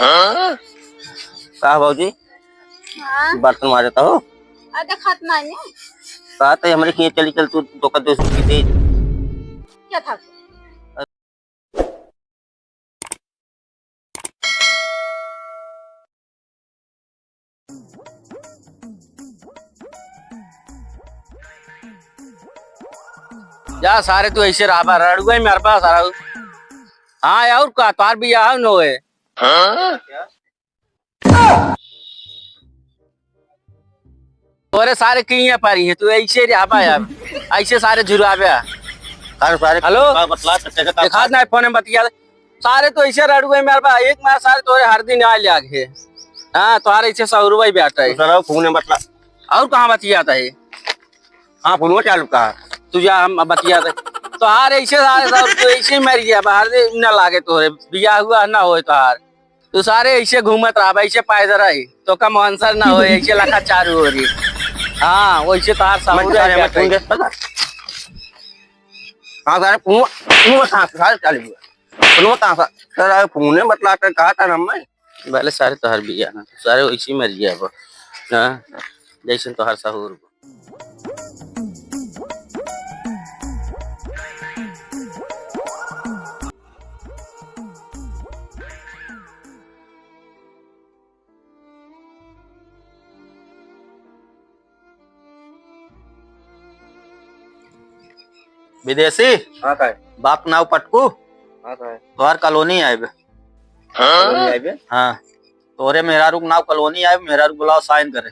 का भाजी हाँ बर्तन मारता हो अरे खत नहीं है कहा तो हमारे खींच चली चल तू तो कर 200 दे। क्या था जा सारे तू ऐसे रहा रड़ुआ ही मेरे पास सारा। हाँ यार का तार भी यहाँ नो है। तोरे सारे किया पारी है तू ऐसे रहा यार ऐसे सारे जुराबे अरे सारे हेलो बतला सकते का देखा ना फोन में बतिया सारे तो ऐसे रड़ुए मेरे पास एक मैं सारे तोरे हर दिन आ लिया के हाँ तुम्हारे ऐसे 100 रुपये बैठा है सर फोन में बतला और कहाँ बतियाता है। हाँ फोन में चालू का तुझे हम बतियाता तो हार ऐसे सारे सब तू ऐसे ही मर गया बाहर से न लागे तोरे बिया हुआ ना हो तो हार तू सारे ऐसे घूमत रहा ऐसे पैदल रही तो का आंसर ना हो ऐसे लखा चारू हो रही। हाँ वैसे तो हार समझ हाँ सारे फोन सारे चालू फोन सर फोन में बतला कर कहा था नंबर पहले सारे तो हर बिया ना सारे वैसे ही मर गया अब हाँ जैसे तो हर सहूर विदेशी हाँ का बाप नाव पटकू हाँ का तोहर कॉलोनी आए हाँ तोरे मेहरारू नाव कॉलोनी आए मेहरारू बुलाओ साइन करे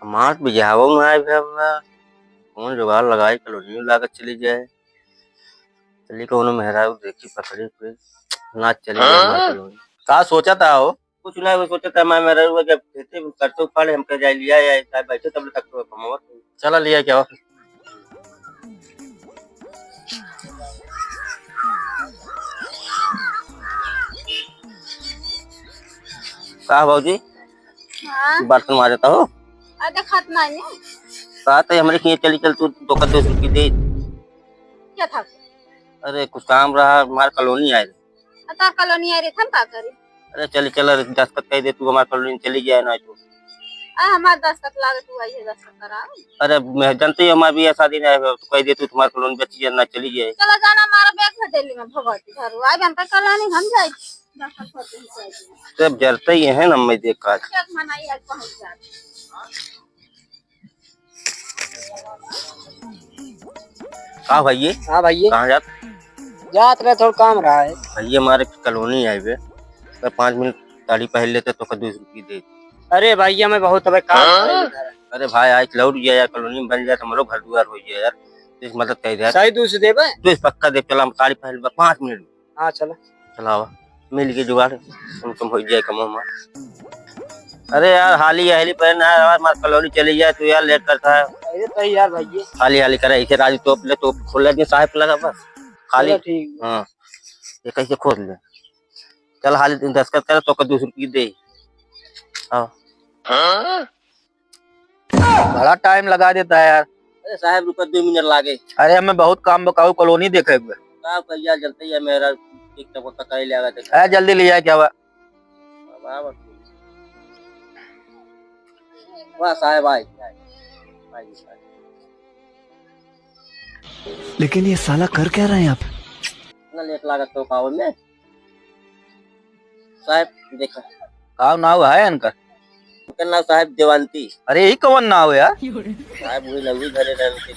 हमार बिजावो में आए कौन जुगाड़ लगाई कॉलोनी लागत चली जाए चली कौन मेहरारू देखी पकड़ी फिर ना चली जाए हमार कॉलोनी का सोचा था हो कुछ ना सोचा था मैं मेहरारू जब खेते करते उखाड़े हमके जाए लिया या बैठे तब तक तो कमावत चला लिया क्या का भाजी हाँ बर्तन मारता हो अरे खत नहीं है कहा तो हमारे खींच चली चल तू तो कर 200 दे। क्या था अरे कुछ काम रहा हमारे कॉलोनी आए अता कॉलोनी आ रही था का करी अरे चल चल दस्तखत कह दे तू हमारे कॉलोनी चली जाए ना तो हमारे 10 तक लागे तू आई है 10 तक करा अरे मैं जानते ही हमारी भी शादी नहीं है तो कह दे तू तुम्हारे कॉलोनी बची जाए ना चली जाए चलो जाना हमारा बैग है दिल्ली में भगवती घर आई हम तक कॉलोनी हम जाए 10 तक होते ही जाए सब जरते ही है ना मैं देख कर एक मनाई आज पहुंच जाए हाँ भैया हाँ भैया कहाँ जात रहे थोड़ा काम रहा है भैया हमारे कॉलोनी आए हुए तो 5 मिनट गाड़ी पहन लेते तो कर 200 दे। अरे भैया मैं बहुत अबे काम अरे भाई आज लौट गया यार कॉलोनी में बन जाए तो हमारे घर दुआर हो जाए यार इस मदद कर दे सही दूसरे देवे तो इस पक्का दे चला साड़ी पहन 5 मिनट में हाँ चलो चलावा मिल के जुगाड़ कम हो जाए कम अरे यार हाली हाली पहन यार हमारे कॉलोनी चली जाए तो यार लेट करता है अरे तो यार भैया हाली हाली करे इसे राजू तोप ले तो खोल ले साहेब लगा बस खाली ठीक हाँ ये कैसे खोल ले चल हाली 10 कर तो 200 दे। बड़ा टाइम लगा देता है यार। अरे साहब रुपये 2 मिनट लागे अरे हमें बहुत काम बकाऊ कॉलोनी देखे हुए साहब कहिया जलते ही है मेरा एक टपक कर ले आगा जल्दी ले आए क्या हुआ वाह साहब आए लेकिन ये साला कर क्या रहे हैं आप? इतना लेट लागत तो कावल में साहब देखा का नाव है इनका उनका नाम साहब देवांती अरे यही कौन नाव है यार साहब वही लगी घरे रहने के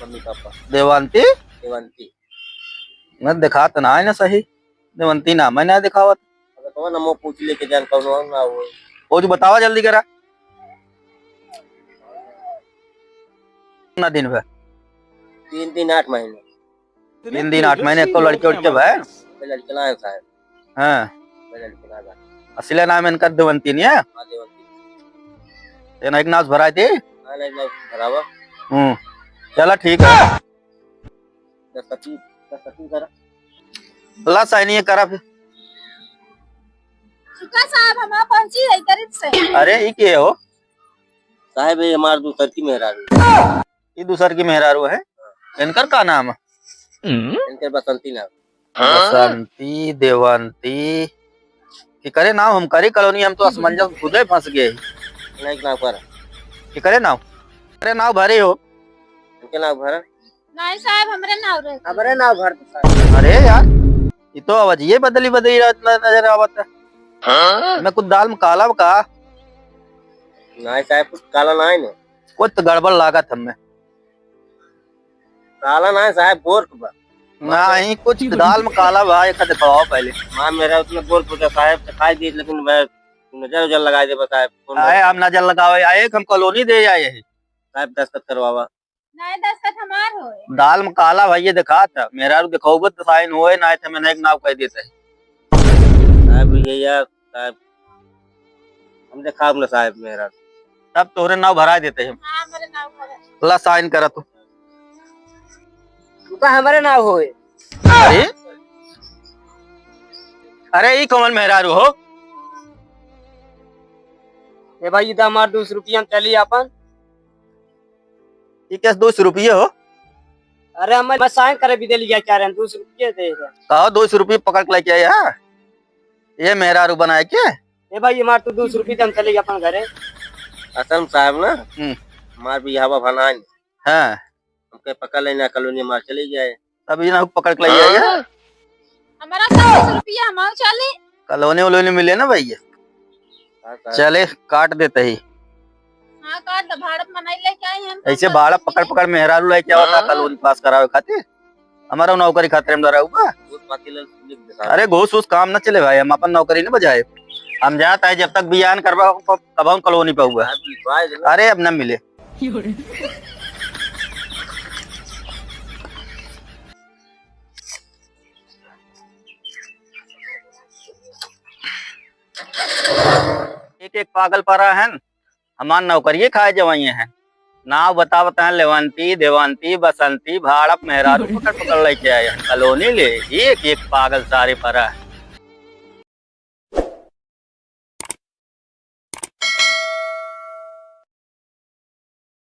मम्मी पापा देवांती देवांती मैं दिखा तो ना है ना सही देवंती नाम है ना दिखावत अगर तो नमो पूछ ले के जान कौन ना वो जो बतावा जल्दी करा ना दिन भर 3 दिन 8 महीने 3 दिन 8 महीने तो लड़के उड़के भाई लड़का है साहब हाँ लड़का ना असली नाम इनका देवंती नहीं है देवांती तेना एक नाच भराई थी हां नहीं बराबर चला ठीक है 10 करा अल्लाह साइनी करा फिर सुका साहब हम पहुंची है करीब से अरे ये के हो साहब ये हमार दूसर की मेहरारू ये दूसर की मेहरारू है इनकर का नाम है इनके बसंती नाम बसंती देवंती कि करे नाव हम करी कॉलोनी हम तो असमंजस खुदे फंस गए नहीं नाव पर कि करे नाव भरे हो उनके नाव भर नहीं साहब हमरे नाव रहे हमारे नाव भर अरे यार ये तो आवाज ये बदली नजर आवत है मैं कुछ दाल में काला का नहीं साहब कुछ काला नहीं ने कुछ तो गड़बड़ लागत हमें काला नहीं साहब बोर बा नहीं कुछ दाल में काला भाई का दिखाओ पहले मां मेरा उतना बोर पूछा साहब दिखाई दी लेकिन मैं नजर उजर लगा दे बस साहब आए हम नजर लगावे आए हम कॉलोनी दे आए हैं साहब दस्तखत करवावा नहीं दस्तखत हमार होए दाल में काला भाई ये दिखा था मेरा दिखाओगे तो साइन होए ना थे मैंने एक नाव कह देते साहब ये यार साहब हम देखा ना साहब मेरा तब तोरे नाव भरा देते हैं हाँ हमरे नाव भरे अल्लाह साइन करा तू तू का हमारे नाव होए अरे अरे ये कौन मेहरारू हो ए भाई इधर हमार 200 रुपया चली अपन ये कैसे 200 रुपये हो अरे मैं साइन करे भी दे लिया चाह रहे हैं 200 रुपये दे रहे कहो 200 रुपये पकड़ के लेके आया ये मेहरारू बनाए क्या ए भाई हमार तो 200 रुपये हम चले अपन घरे असल साहब ना हमार भी हवा भना हाँ हमके पकड़ लेना कॉलोनी मार चली जाए तब ये ना पकड़ के ले आया हमारा 700 रुपया हम चली कॉलोनी वलोनी मिले ना भैया चले काट देते ही हाँ काट दो भाड़प मनाई लेके आई हम ऐसे भाड़ा पकड़ पकड़ मेहरारू लेके आवता कॉलोनी पास करावे खातिर हमारा नौकरी खातिर हम डराऊगा अरे घूस उस काम न चले भाई हम अपन नौकरी नहीं बजाए हम जाता है जब तक बयान करवा तब हम कॉलोनी पे हुआ अरे अब न मिले एक एक पागल परा है हमार नौकरी खाए जवाइए हैं नाव बतावत हैं लेवंती देवंती बसंती भाड़प मेहरारू पकड़ पकड़ लेके आए हैं कॉलोनी ले एक एक पागल सारे परा है